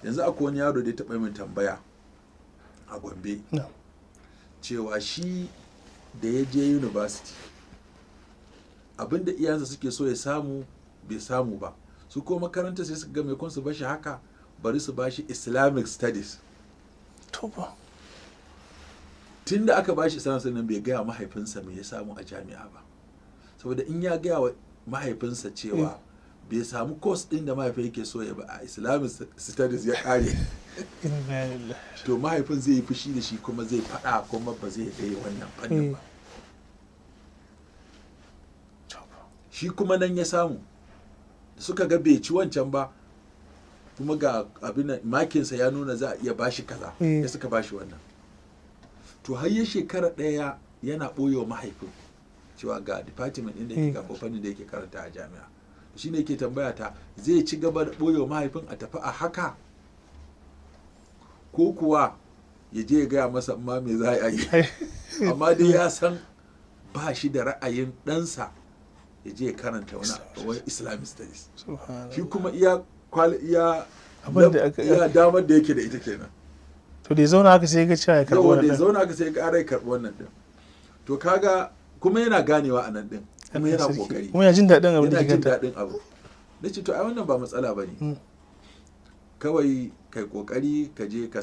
yanzu akwai wani yaro da ya taɓa min tambaya a Gombe cewa shi da ya je university abinda iyayensa suke so ya samu bai samu ba, su ko makaranta sai suka ga mai su bashi haka, bari su bashi Islamic studies. Tun da aka bashi Islamic studies bai gaya mahaifinsa me ya samu a jami'a ba, saboda in ya gaya wa mahaifinsa cewa bai samu course din da mahaifin yake so ya ba a Islamic studies ya kare to mahaifin zai yi fushi da shi kuma zai faɗa kuma ba zai yi wannan fannin ba. Shi kuma nan ya samu, suka ga bai ci wancan ba kuma ga abin makinsa ya nuna za a iya bashi kaza, ya suka bashi wannan. To har ya shekara ɗaya yana ɓoyewa mahaifin cewa ga department ɗin da yake ga fannin da yake karanta a jami'a. Shi ne ke tambaya ta, zai ci gaba da ɓoyewa mahaifin a tafi a haka, ko kuwa ya je ya gaya masa ma me za a yi amma dai ya san ba shi da ra'ayin ɗansa ya je ya karanta wani Islamic studies. Shi kuma iya damar da yake da ita kenan. To da ya zauna haka sai ya ga cewa ya karɓi wannan. Da ya zauna haka sai ya ƙara ya karɓi wannan din. To kaga kuma yana ganewa a nan din, kuma yana kokari. Kuma yana jin daɗin abin da yana jin daɗin abu. Nace to ai wannan ba matsala bane. Kawai kai kokari ka je ka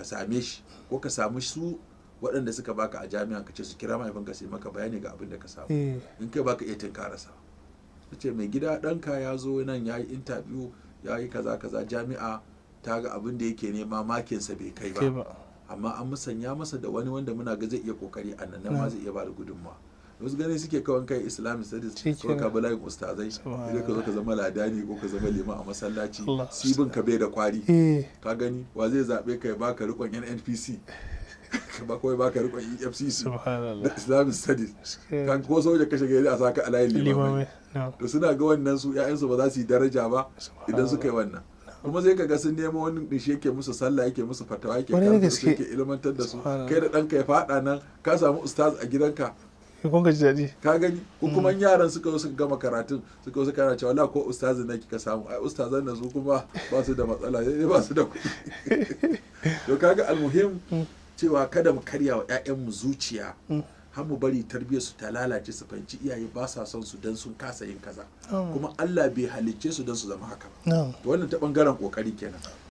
same shi, ko ka samu su waɗanda suka baka a jami'a ka ce su kira mahaifinka sai maka bayani ga abin da ka samu. In kai baka iya tunkararsa. Nace mai gida ɗanka ya zo nan ya yi interview ya yi kaza jami'a ta ga abin da yake nema makinsa bai kai ba, amma an musanya masa da wani wanda muna ga zai iya kokari a nan ma zai iya ba da gudunmawa. Wasu gani suke kawai kai Islamic studies ko ka bi layin ustazai idan ka zo ka zama ladani ko ka zama liman a masallaci, sibin ka bai da kwari. Ka gani wa zai zabe ka ya baka rikon NNPC ba kawai baka rikon EFCC da Islamic studies, kan ko soja ka shiga a saka a layin limamai. To suna ga wannan su ƴaƴansu ba za su yi daraja ba idan suka yi wannan. Kuma zai kaga sun nemo wani dishi yake musu sallah yake musu fatawa yake karanta su yake ilmantar da su, kai da ɗanka ya faɗa nan ka samu ustaz a gidanka kun ga daɗi. Ka gani ko kuma yaran suka zo suka gama karatun suka zo suka yana cewa la ko ustazin na kika samu, ai ustazan da su kuma ba su da matsala ba su da kuɗi. To kaga almuhim cewa kada mu karya wa ƴaƴanmu zuciya har mu bari tarbiyyar su ta lalace, su fahimci iyaye ba sa son su dan sun kasa yin kaza, kuma Allah bai halicce su dan su zama haka. Wannan ta bangaren kokari kenan.